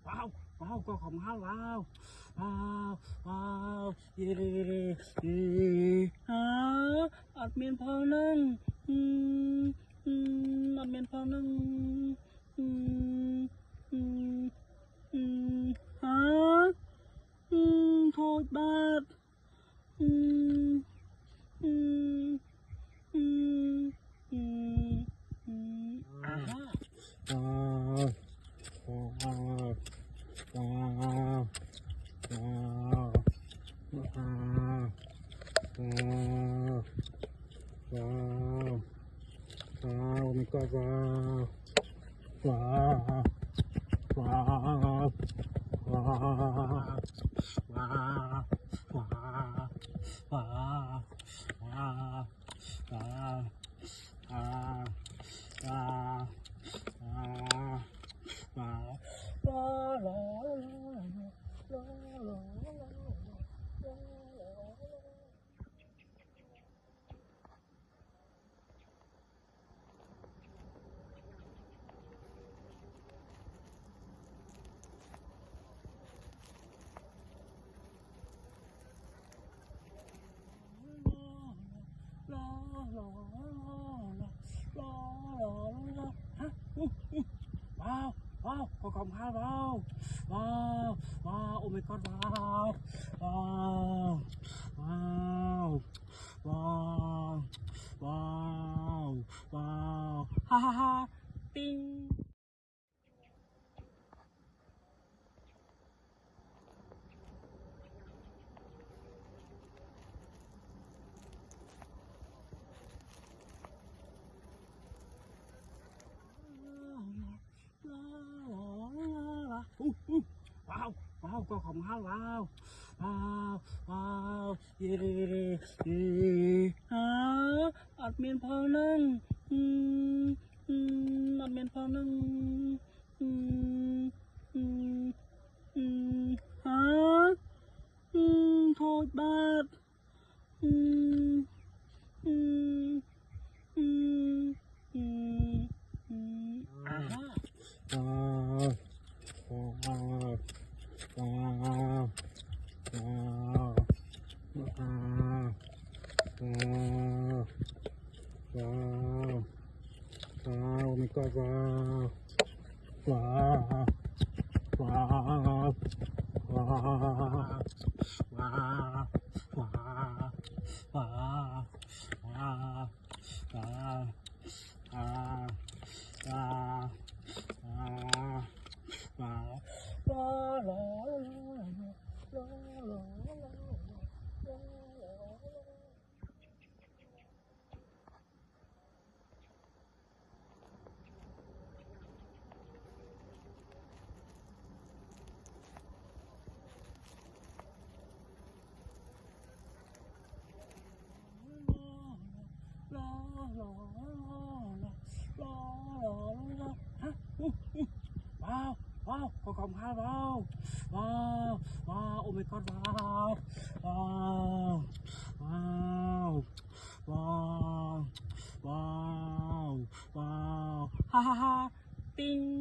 wow wow có không hả wow wow wow yeah hả admin phao nâng admin phao nâng hả thôi bát wow wow wow wow wow wow wow oh my god wow wow wow wow wow wow wow wow wow wow wow có không hả wow wow wow oh my god wow wow wow wow wow wow ha ha ha ting wow wow có không hả wow wow wow yeah hả admin phao nâng admin phao nâng hả thôi bát wow wow wow wow wow wow wow oh my god wow wow wow wow wow wow wow wow wow wow có không hả wow wow wow oh my god wow wow wow wow wow wow ha ha ha ting